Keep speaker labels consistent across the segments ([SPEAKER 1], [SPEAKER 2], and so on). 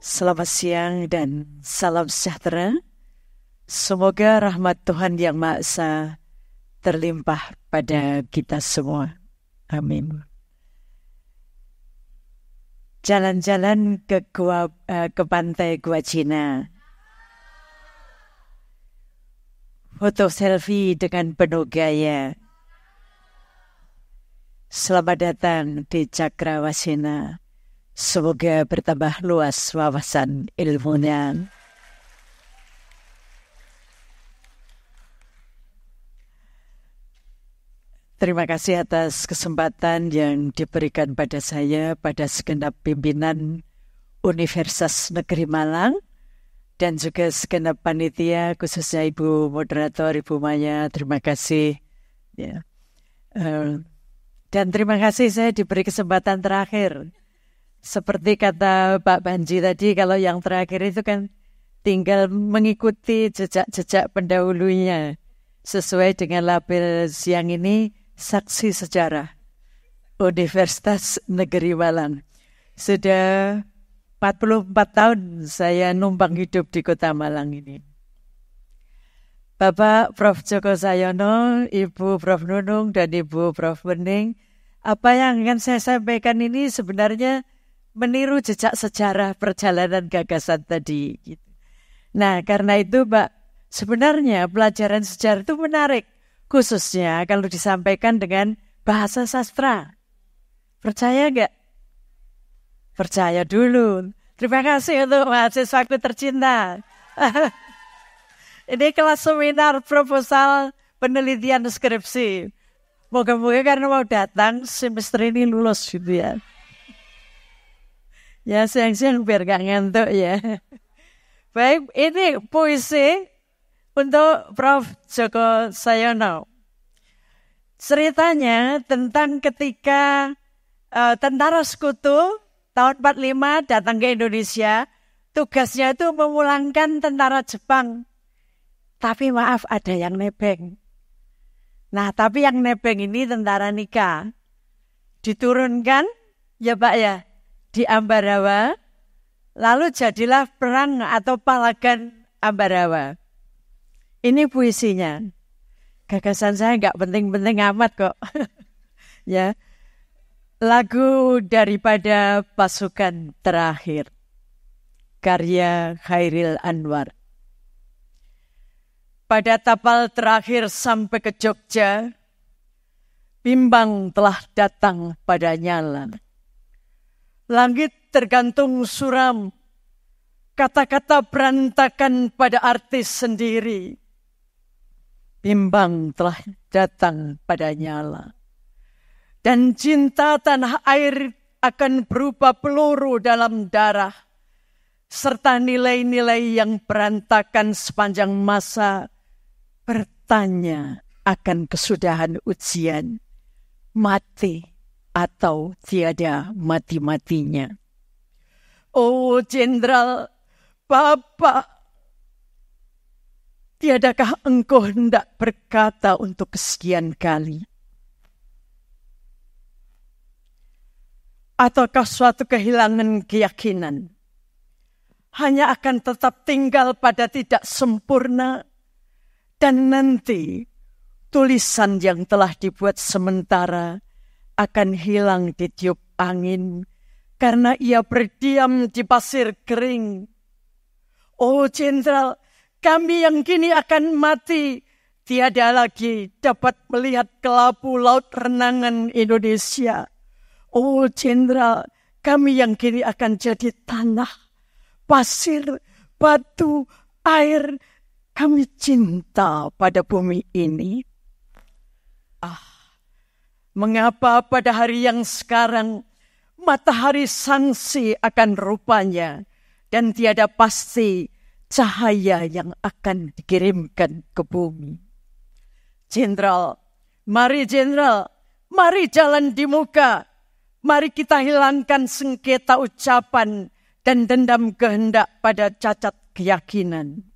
[SPEAKER 1] Selamat siang dan salam sejahtera. Semoga rahmat Tuhan Yang Maha Esa terlimpah pada kita semua. Amin. Jalan-jalan ke pantai Gua Cina. Foto selfie dengan penuh gaya. Selamat datang di Cakrawasina. Semoga bertambah luas wawasan ilmunya. Terima kasih atas kesempatan yang diberikan pada saya, pada segenap pimpinan Universitas Negeri Malang, dan juga segenap panitia, khususnya Ibu Moderator, Ibu Maya. Terima kasih. Ya. Dan terima kasih saya diberi kesempatan terakhir. Seperti kata Pak Banji tadi, kalau yang terakhir itu kan tinggal mengikuti jejak-jejak pendahulunya. Sesuai dengan label siang ini, Saksi Sejarah Universitas Negeri Malang. Sudah 44 tahun saya numpang hidup di kota Malang ini. Bapak Prof. Djoko Sayono, Ibu Prof. Nunung, dan Ibu Prof. Wening, apa yang akan saya sampaikan ini sebenarnya meniru jejak sejarah perjalanan gagasan tadi. Nah, karena itu, Pak, sebenarnya pelajaran sejarah itu menarik, khususnya kalau disampaikan dengan bahasa sastra. Percaya nggak? Percaya dulu. Terima kasih untuk mahasiswaku tercinta. Ini kelas seminar proposal penelitian skripsi. Moga-moga karena mau datang semester ini lulus gitu ya. Ya, siang-siang biar gak ngantuk ya. Baik, ini puisi untuk Prof. Djoko Sayono. Ceritanya tentang ketika tentara sekutu tahun 45 datang ke Indonesia. Tugasnya itu memulangkan tentara Jepang. Tapi maaf, ada yang nebeng. Nah, tapi yang nebeng ini tentara Nika. Diturunkan, ya Pak ya, di Ambarawa, lalu jadilah perang atau Palagan Ambarawa. Ini puisinya. Gagasan saya nggak penting-penting amat kok. Ya, lagu daripada Pasukan Terakhir, karya Khairil Anwar. Pada tapal terakhir sampai ke Jogja, bimbang telah datang pada nyala. Langit tergantung suram, kata-kata berantakan pada artis sendiri. Bimbang telah datang pada nyala. Dan cinta tanah air akan berupa peluru dalam darah. Serta nilai-nilai yang berantakan sepanjang masa bertanya akan kesudahan ujian. Mati atau tiada mati-matinya. Oh Jenderal, Bapak, tiadakah engkau hendak berkata untuk kesekian kali? Ataukah suatu kehilangan keyakinan hanya akan tetap tinggal pada tidak sempurna, dan nanti tulisan yang telah dibuat sementara akan hilang ditiup angin karena ia berdiam di pasir kering. Oh Jenderal, kami yang kini akan mati tiada lagi dapat melihat kelabu laut renangan Indonesia. Oh Jenderal, kami yang kini akan jadi tanah, pasir, batu, air. Kami cinta pada bumi ini. Mengapa pada hari yang sekarang matahari sangsi akan rupanya dan tiada pasti cahaya yang akan dikirimkan ke bumi? Jenderal, mari Jenderal, mari jalan di muka. Mari kita hilangkan sengketa ucapan dan dendam kehendak pada cacat keyakinan.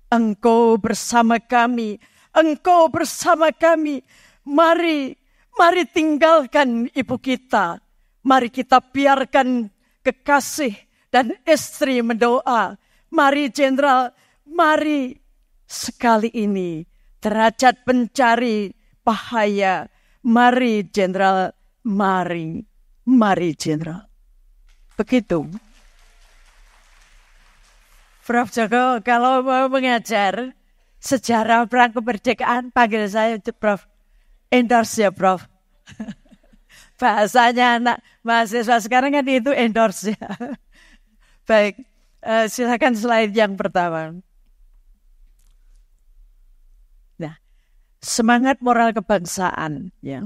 [SPEAKER 1] Engkau bersama kami, engkau bersama kami. Mari tinggalkan ibu kita. Mari kita biarkan kekasih dan istri mendoa. Mari jenderal, mari sekali ini derajat pencari bahaya. Mari jenderal, mari jenderal. Begitu. Prof. Joko kalau mau mengajar sejarah perang kemerdekaan, panggil saya Prof. Endorse ya Prof. Bahasanya anak mahasiswa sekarang kan itu endorse ya. Baik, silakan slide yang pertama. Nah, semangat moral kebangsaan ya.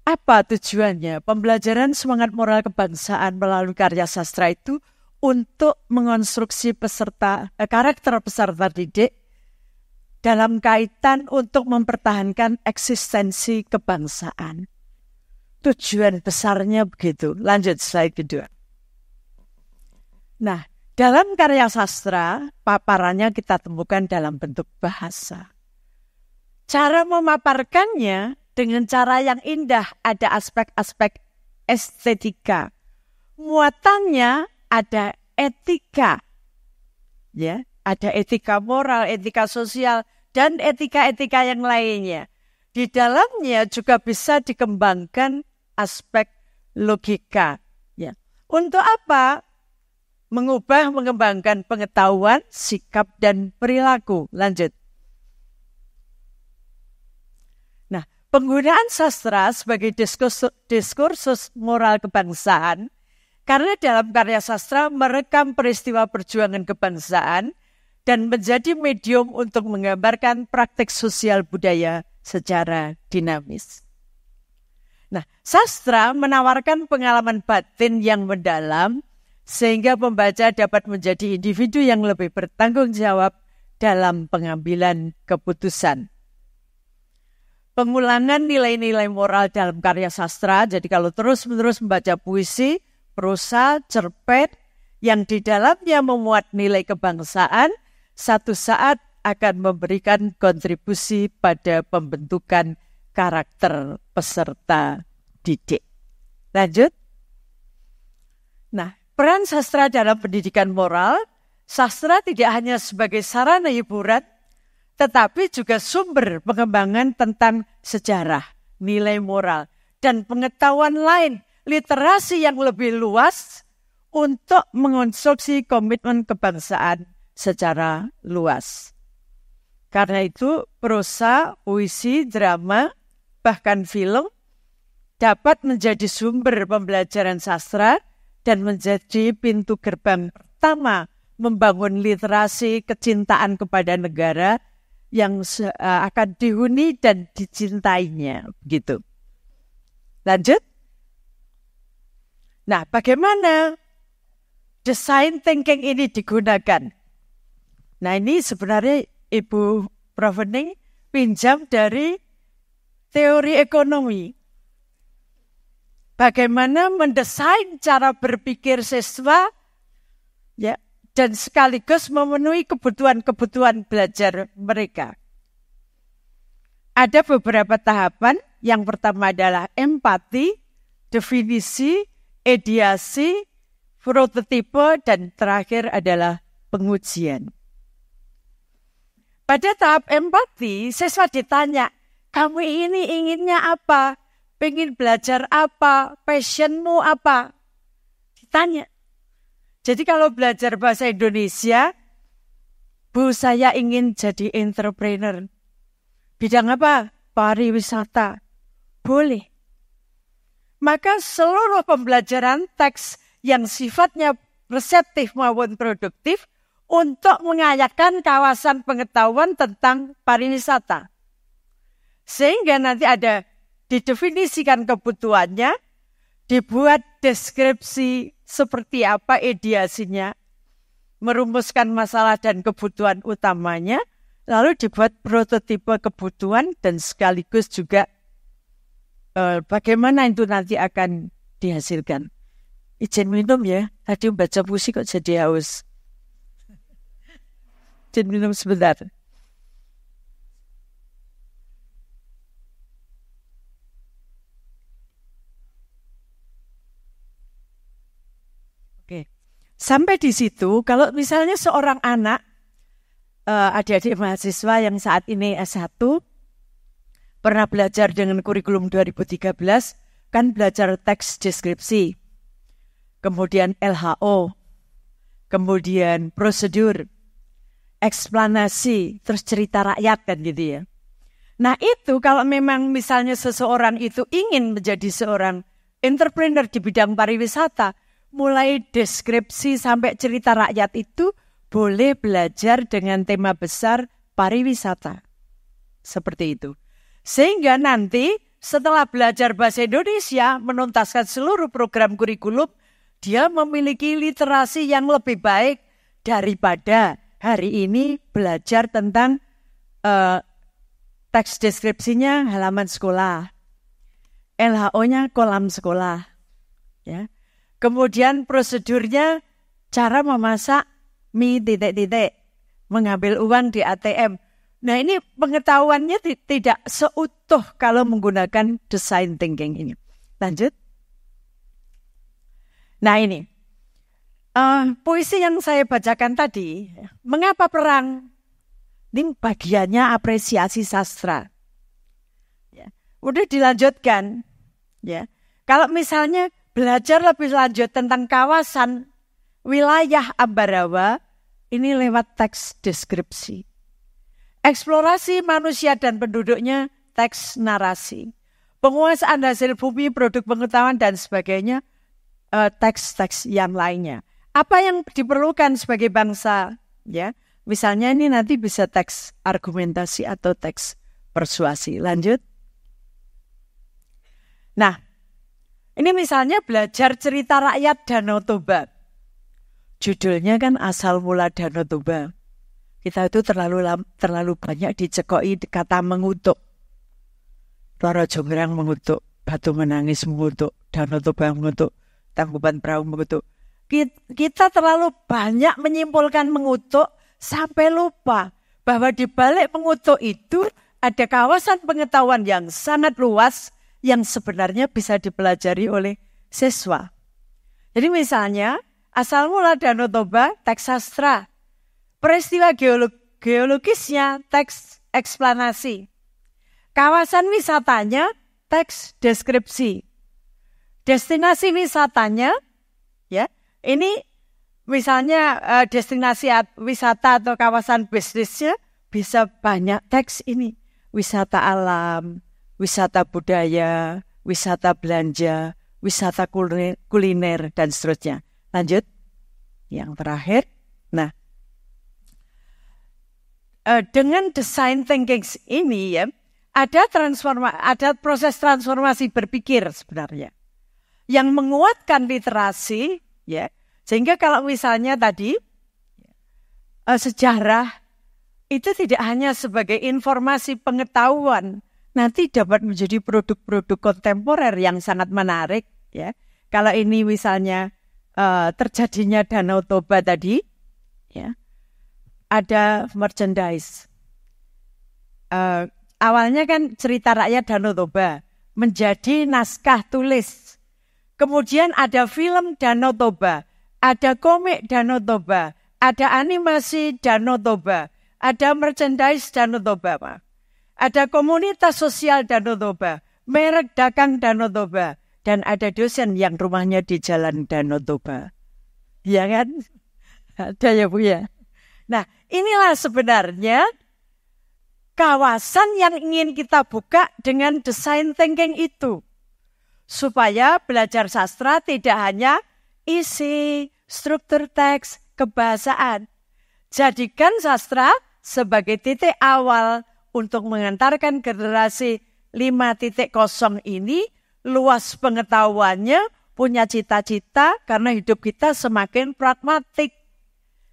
[SPEAKER 1] Apa tujuannya? Pembelajaran semangat moral kebangsaan melalui karya sastra itu untuk mengonstruksi karakter peserta didik dalam kaitan untuk mempertahankan eksistensi kebangsaan. Tujuan besarnya begitu. Lanjut slide kedua. Nah, dalam karya sastra, paparannya kita temukan dalam bentuk bahasa. Cara memaparkannya dengan cara yang indah, ada aspek-aspek estetika. Muatannya ada etika. Ya, ada etika moral, etika sosial, dan etika-etika yang lainnya. Di dalamnya juga bisa dikembangkan aspek logika. Ya. Untuk apa? Mengembangkan pengetahuan, sikap, dan perilaku. Lanjut. Nah, penggunaan sastra sebagai diskursus moral kebangsaan, karena dalam karya sastra merekam peristiwa perjuangan kebangsaan dan menjadi medium untuk menggambarkan praktik sosial budaya secara dinamis. Nah, sastra menawarkan pengalaman batin yang mendalam sehingga pembaca dapat menjadi individu yang lebih bertanggung jawab dalam pengambilan keputusan. Pengulangan nilai-nilai moral dalam karya sastra, jadi kalau terus-menerus membaca puisi, prosa, cerpen yang di dalamnya memuat nilai kebangsaan, satu saat akan memberikan kontribusi pada pembentukan karakter peserta didik. Lanjut. Nah, peran sastra dalam pendidikan moral, sastra tidak hanya sebagai sarana hiburan, tetapi juga sumber pengembangan tentang sejarah, nilai moral, dan pengetahuan lain, literasi yang lebih luas untuk mengonstruksi komitmen kebangsaan secara luas. Karena itu, prosa, puisi, drama, bahkan film dapat menjadi sumber pembelajaran sastra dan menjadi pintu gerbang pertama membangun literasi kecintaan kepada negara yang akan dihuni dan dicintainya. Gitu. Lanjut. Nah, bagaimana design thinking ini digunakan? Nah, ini sebenarnya Ibu Prof. Ening pinjam dari teori ekonomi. Bagaimana mendesain cara berpikir siswa ya, dan sekaligus memenuhi kebutuhan-kebutuhan belajar mereka. Ada beberapa tahapan. Yang pertama adalah empati, definisi, ideasi, prototipe, dan terakhir adalah pengujian. Pada tahap empati, siswa ditanya, kamu ini inginnya apa? Pengen belajar apa? Passionmu apa? Ditanya. Jadi kalau belajar bahasa Indonesia, Bu, saya ingin jadi entrepreneur. Bidang apa? Pariwisata. Boleh. Maka seluruh pembelajaran teks yang sifatnya reseptif maupun produktif untuk mengayakan kawasan pengetahuan tentang pariwisata. Sehingga nanti ada didefinisikan kebutuhannya, dibuat deskripsi seperti apa ideasinya, merumuskan masalah dan kebutuhan utamanya, lalu dibuat prototipe kebutuhan dan sekaligus juga bagaimana itu nanti akan dihasilkan. Izin minum ya, tadi membaca puisi kok jadi haus. Izin minum sebentar. Sampai di situ, kalau misalnya seorang anak, adik-adik mahasiswa yang saat ini S1, pernah belajar dengan kurikulum 2013, kan belajar teks deskripsi, kemudian LHO, kemudian prosedur, eksplanasi, terus cerita rakyat kan gitu ya. Nah itu kalau memang misalnya seseorang itu ingin menjadi seorang entrepreneur di bidang pariwisata, mulai deskripsi sampai cerita rakyat itu boleh belajar dengan tema besar pariwisata. Seperti itu. Sehingga nanti setelah belajar bahasa Indonesia, menuntaskan seluruh program kurikulum, dia memiliki literasi yang lebih baik daripada hari ini belajar tentang teks deskripsinya halaman sekolah, LHO-nya kolam sekolah, ya. Kemudian prosedurnya cara memasak mie titik-titik, mengambil uang di ATM. Nah ini pengetahuannya tidak seutuh kalau menggunakan design thinking ini. Lanjut. Nah ini, puisi yang saya bacakan tadi, mengapa perang? Ini bagiannya apresiasi sastra. Ya. Udah dilanjutkan. Ya. Kalau misalnya belajar lebih lanjut tentang kawasan wilayah Ambarawa, ini lewat teks deskripsi. Eksplorasi manusia dan penduduknya, teks narasi. Penguasaan hasil bumi, produk pengetahuan, dan sebagainya, teks-teks yang lainnya. Apa yang diperlukan sebagai bangsa? Ya, misalnya ini nanti bisa teks argumentasi atau teks persuasi. Lanjut. Nah, ini misalnya belajar cerita rakyat Danau Toba. Judulnya kan asal mula Danau Toba. Kita itu terlalu banyak dicekoi kata mengutuk. Loro Jonggrang mengutuk, Batu Menangis mengutuk, Danau Toba mengutuk, Tangkuban Perahu mengutuk. Kita terlalu banyak menyimpulkan mengutuk sampai lupa bahwa di balik mengutuk itu ada kawasan pengetahuan yang sangat luas yang sebenarnya bisa dipelajari oleh siswa. Jadi misalnya, asal mula Danau Toba, teks sastra. Peristiwa geologisnya, teks eksplanasi. Kawasan wisatanya, teks deskripsi. Destinasi wisatanya, ya, ini misalnya destinasi wisata atau kawasan bisnisnya bisa banyak teks ini. Wisata alam, wisata budaya, wisata belanja, wisata kuliner, dan seterusnya. Lanjut. Yang terakhir. Nah, dengan design thinking ini ya, ada proses transformasi berpikir sebenarnya. Yang menguatkan literasi, ya. Sehingga kalau misalnya tadi, sejarah itu tidak hanya sebagai informasi pengetahuan, nanti dapat menjadi produk-produk kontemporer yang sangat menarik. Ya. Kalau ini misalnya terjadinya Danau Toba tadi, ya, ada merchandise. Awalnya kan cerita rakyat Danau Toba menjadi naskah tulis. Kemudian ada film Danau Toba, ada komik Danau Toba, ada animasi Danau Toba, ada merchandise Danau Toba, ada komunitas sosial Danau Toba, merek dagang Danau Toba, dan ada dosen yang rumahnya di Jalan Danau Toba. Ya kan? Ada ya Bu ya? Nah, inilah sebenarnya kawasan yang ingin kita buka dengan design thinking itu. Supaya belajar sastra tidak hanya isi, struktur teks, kebahasaan. Jadikan sastra sebagai titik awal untuk mengantarkan generasi 5.0 ini luas pengetahuannya, punya cita-cita karena hidup kita semakin pragmatik.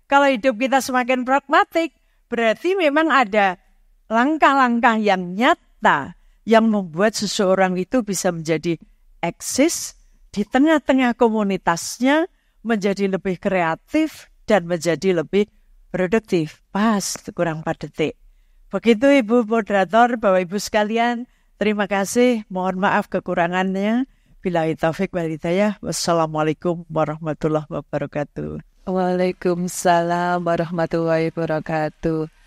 [SPEAKER 1] Kalau hidup kita semakin pragmatik, berarti memang ada langkah-langkah yang nyata yang membuat seseorang itu bisa menjadi eksis di tengah-tengah komunitasnya, menjadi lebih kreatif dan menjadi lebih produktif. Pas, kurang 4 detik. Begitu Ibu Moderator, Bapak Ibu sekalian, terima kasih. Mohon maaf kekurangannya. Billahi taufik wal hidayah. Wassalamualaikum warahmatullahi wabarakatuh.
[SPEAKER 2] Waalaikumsalam warahmatullahi wabarakatuh.